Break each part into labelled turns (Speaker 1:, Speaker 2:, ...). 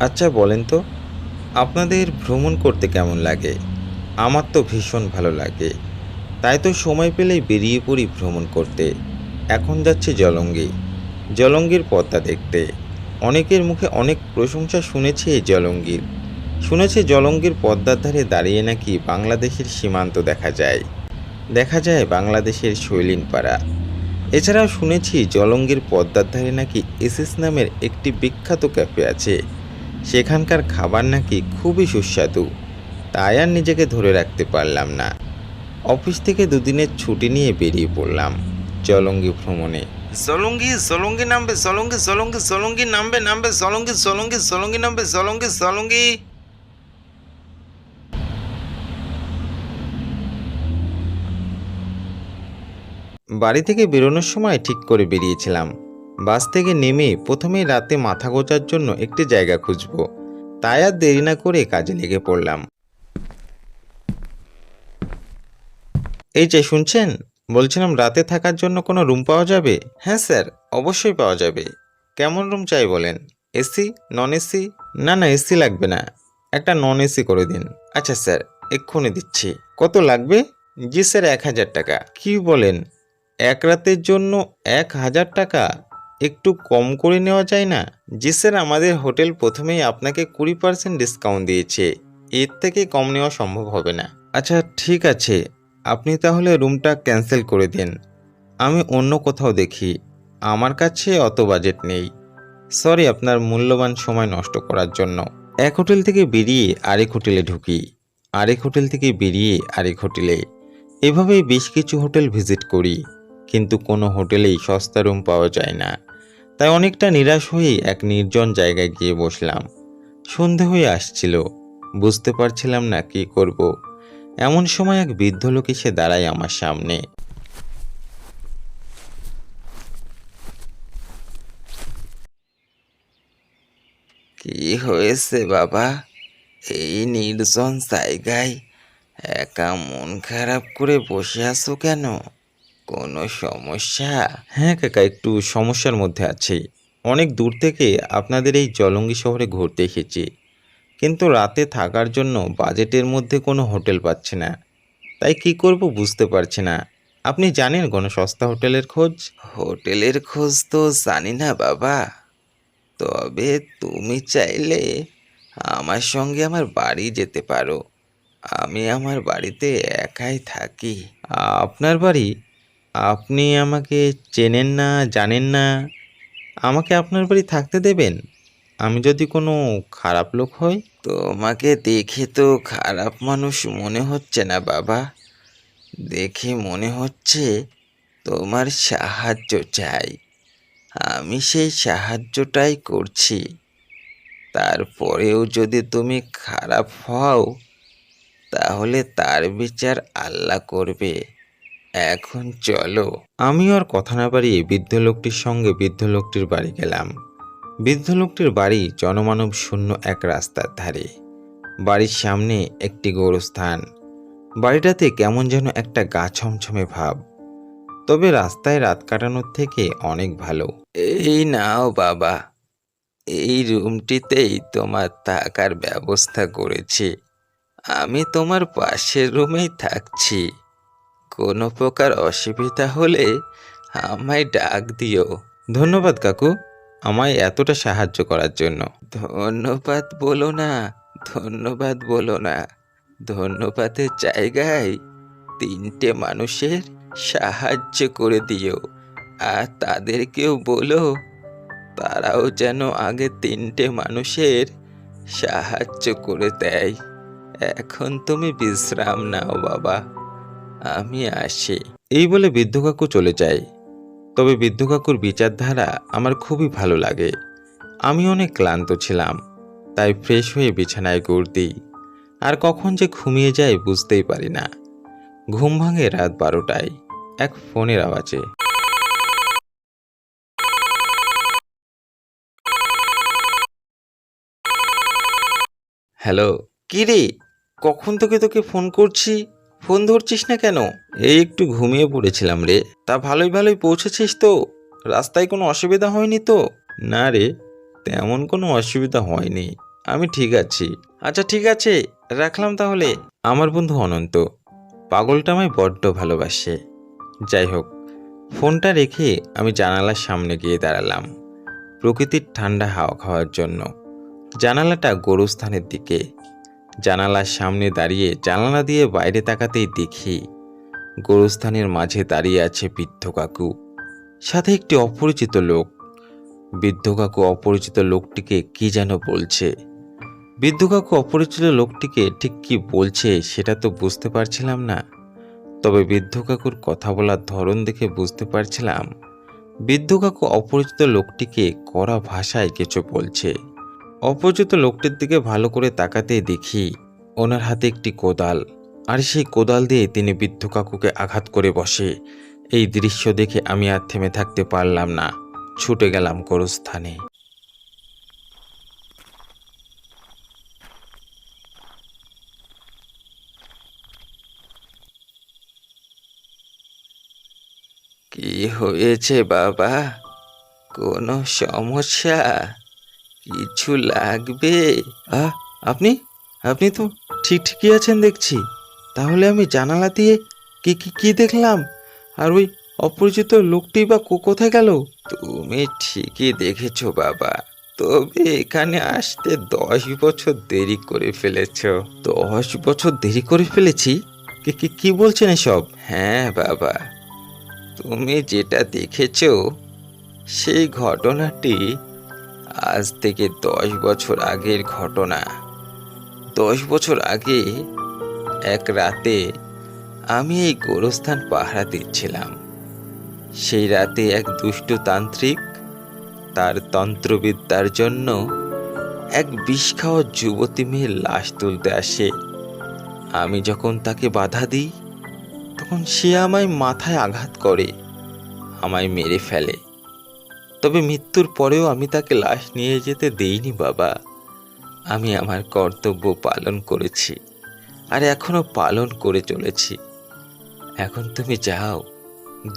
Speaker 1: আচ্ছা বলেন তো, আপনাদের ভ্রমণ করতে কেমন লাগে? আমার তো ভীষণ ভালো লাগে। তাই তো সময় পেলেই বেরিয়ে পড়ি ভ্রমণ করতে। এখন যাচ্ছি জলঙ্গি। জলঙ্গির পদ্মা দেখতে। অনেকের মুখে অনেক প্রশংসা শুনেছি এই জলঙ্গির। শুনেছি জলঙ্গির পদ্মার ধারে দাঁড়িয়ে নাকি বাংলাদেশের সীমান্ত দেখা যায়। দেখা যায় বাংলাদেশের শৈলিনপাড়া। এছাড়াও শুনেছি জলঙ্গির পদ্মার ধারে নাকি এসএস নামের একটি বিখ্যাত ক্যাফে আছে। সেখানকার খাবার নাকি খুবই সুস্বাদু। তাই আর নিজেকে ধরে রাখতে পারলাম না। অফিস থেকে দুদিনের ছুটি নিয়ে বেরিয়ে পড়লাম জলঙ্গি ভ্রমণে। জলঙ্গি জলঙ্গি নামবে, জলঙ্গি জলঙ্গি জলঙ্গি নামবে নামবে, জলঙ্গি জলঙ্গি জলঙ্গি নামবে, জলঙ্গি জলঙ্গি। বাড়ি থেকে বেরোনোর সময় ঠিক করে বেরিয়েছিলাম বাস থেকে নেমে প্রথমেই রাতে মাথা গোঁজার জন্য একটি জায়গা খুঁজব। তাই আর দেরি না করে কাজে লেগে পড়লাম। এই যে শুনছেন, বলছিলাম রাতে থাকার জন্য কোনো রুম পাওয়া যাবে? হ্যাঁ স্যার, অবশ্যই পাওয়া যাবে। কেমন রুম চাই বলেন? AC, non AC? না না, এসি লাগবে না, একটা নন এসি করে দিন। আচ্ছা স্যার, এক্ষুনি দিচ্ছি। কত লাগবে? জি স্যার, 1000 টাকা। কি বলেন, এক রাতের জন্য 1000 টাকা? একটু কম করে নেওয়া যায় না? জি স্যার, আমাদের হোটেল প্রথমেই আপনাকে 20% ডিসকাউন্ট দিয়েছে, এর থেকে কম নেওয়া সম্ভব হবে না। আচ্ছা ঠিক আছে, আপনি তাহলে রুমটা ক্যান্সেল করে দিন, আমি অন্য কোথাও দেখি। আমার কাছে অত বাজেট নেই। সরি আপনার মূল্যবান সময় নষ্ট করার জন্য। এক হোটেল থেকে বেরিয়ে আরেক হোটেলে ঢুকি, আরেক হোটেল থেকে বেরিয়ে আরেক হোটেলে, এভাবেই বেশ কিছু হোটেল ভিজিট করি, কিন্তু কোনো হোটেলেই সস্তা রুম পাওয়া যায় না। তাই অনেকটা নিরাশ হয়ে এক নির্জন জায়গায় গিয়ে বসলাম। সন্ধে হয়ে আসছিল, বুঝতে পারছিলাম না কি করব। এমন সময় এক বৃদ্ধ লোক এসে দাঁড়ায় আমার সামনে। কি হয়েছে বাবা, এই নির্জন জায়গায় একা মন খারাপ করে বসে আছো কেন? কোনো সমস্যা? হ্যাঁ কাকা, একটু সমস্যার মধ্যে আছি। অনেক দূর থেকে আপনাদের এই জলঙ্গি শহরে ঘুরতে এসেছি, কিন্তু রাতে থাকার জন্য বাজেটের মধ্যে কোনো হোটেল পাচ্ছি না। তাই কি করব বুঝতে পারছি না। আপনি জানেন কোনো সস্তা হোটেলের খোঁজ? হোটেলের খোঁজ তো জানি না বাবা, তবে তুমি চাইলে আমার সঙ্গে আমার বাড়ি যেতে পারো। আমি আমার বাড়িতে একাই থাকি। আপনার বাড়ি? আপনি আমাকে চেনেন না, জানেন না, আমাকে আপনার বাড়ি থাকতে দেবেন? আমি যদি কোনো খারাপ লোক হই? তোমাকে দেখে তো খারাপ মানুষ মনে হচ্ছে না বাবা, দেখে মনে হচ্ছে তোমার সাহায্য চাই। আমি সেই সাহায্যটাই করছি। তারপরেও যদি তুমি খারাপ হও, তাহলে তার বিচার আল্লাহ করবে। এখন চলো। আমি আর কথা না বাড়িয়ে বৃদ্ধ লোকটির সঙ্গে বৃদ্ধ লোকটির বাড়ি গেলাম। বৃদ্ধ লোকটির বাড়ি জনমানব শূন্য এক রাস্তার ধারে। বাড়ির সামনে একটি গোরস্থান। বাড়িটাতে কেমন যেন একটা গা ছমছমে ভাব, তবে রাস্তায় রাত কাটানোর থেকে অনেক ভালো। এই নাও বাবা, এই রুমটিতেই তোমার থাকার ব্যবস্থা করেছি। আমি তোমার পাশের রুমেই থাকছি। কোনো প্রকার অসুবিধা হলে আমায় ডাক দিও। ধন্যবাদ কাকু, আমায় এতটা সাহায্য করার জন্য। ধন্যবাদ বলো না, ধন্যবাদ বলো না। ধন্যবাদের জায়গায় 3টে মানুষের সাহায্য করে দিও, আর তাদেরকেও বলো তারাও যেন আগে 3টে মানুষের সাহায্য করে দেয়। এখন তুমি বিশ্রাম নাও বাবা, আমি আসি। এই বলে বৃদ্ধ কাকু চলে যায়। তবে বৃদ্ধ কাকুর বিচারধারা আমার খুবই ভালো লাগে। আমি অনেক ক্লান্ত ছিলাম, তাই ফ্রেশ হয়ে বিছানায় গুড় দিই। আর কখন যে ঘুমিয়ে যায় বুঝতেই পারি না। ঘুম ভাঙে রাত 12টায় এক ফোনের আওয়াজে। হ্যালো। কি রে, কখন থেকে তোকে ফোন করছি, ফোন ধরছিস না কেন? এই একটু ঘুমিয়ে পড়েছিলাম রে। তা ভালোই ভালোই পৌঁছেছিস তো? রাস্তায় কোনো অসুবিধা হয়নি তো? না রে, তেমন কোনো অসুবিধা হয়নি। আমি ঠিক আছি। আচ্ছা ঠিক আছে, রাখলাম তাহলে। আমার বন্ধু অনন্ত পাগলটা আমায় বড্ড ভালোবাসে। যাই হোক, ফোনটা রেখে আমি জানালার সামনে গিয়ে দাঁড়ালাম প্রকৃতির ঠান্ডা হাওয়া খাওয়ার জন্য। জানালাটা গোরস্থানের দিকে। জানালার সামনে দাঁড়িয়ে জানালা দিয়ে বাইরে তাকাতেই দেখি গোরস্থানের মাঝে দাঁড়িয়ে আছে বৃদ্ধ কাকু, সাথে একটি অপরিচিত লোক। বৃদ্ধ কাকু অপরিচিত লোকটিকে কি যেন বলছে। বৃদ্ধ কাকু অপরিচিত লোকটিকে ঠিক কি বলছে সেটা তো বুঝতে পারছিলাম না। তবে বৃদ্ধ কাকুর কথা বলার ধরন দেখে বুঝতে পারছিলাম বৃদ্ধ কাকু অপরিচিত লোকটিকে কড়া ভাষায় কিছু বলছে। অপরিচিত লোকটির দিকে ভালো করে তাকাতেই দেখি ওনার হাতে একটি কোদাল, আর সেই কোদাল দিয়ে তিনি বৃদ্ধ কাকুকে আঘাত করে বসে। এই দৃশ্য দেখে আমি আর থেমে থাকতে পারলাম না, ছুটে গেলাম গোরস্থানে। কি হয়েছে বাবা? কোনো সমস্যা? কিছু লাগবে? আহ আপনি আপনি তো ঠিকই আছেন দেখছি। তাহলে আমি জানালা দিয়ে কি কি কি দেখলাম? আর ওই অপরিচিত লোকটি বা কোথায় গেল? তুমি ঠিকই দেখেছো বাবা, তবে এখানে আসতে 10 বছর দেরি করে ফেলেছ। 10 বছর দেরি করে ফেলেছি? কি কি কি বলছেন এসব? হ্যাঁ বাবা, তুমি যেটা দেখেছো সেই ঘটনাটি আজ থেকে 10 বছর আগের ঘটনা। 10 বছর আগে এক রাতে আমি এই গোরস্থান পাহারা দিচ্ছিলাম। সেই রাতে এক দুষ্ট তান্ত্রিক তার তন্ত্রবিদ্যার জন্য এক বিষ খাওয়া যুবতী মেয়ের লাশ তুলতে আসে। আমি যখন তাকে বাধা দিই তখন সে আমায় মাথায় আঘাত করে, আমায় মেরে ফেলে। তবে মৃত্যুর পরেও আমি তাকে লাশ নিয়ে যেতে দেইনি বাবা। আমি আমার কর্তব্য পালন করেছি, আর এখনো পালন করে চলেছি। এখন তুমি যাও,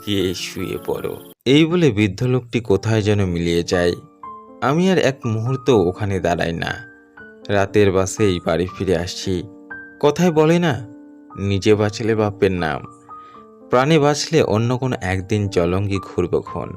Speaker 1: গিয়ে শুয়ে পড়ো। এই বলে বৃদ্ধ লোকটি কোথায় যেন মিলিয়ে যায়। আমি আর এক মুহূর্ত ওখানে দাঁড়াই না। রাতের বাসেই বাড়ি ফিরে আসছি। কথায় বলে না, নিজে বাঁচলে বাপের নাম, প্রাণে বাঁচলে অন্য কোনো একদিন জলঙ্গি ঘুরব ক্ষণ।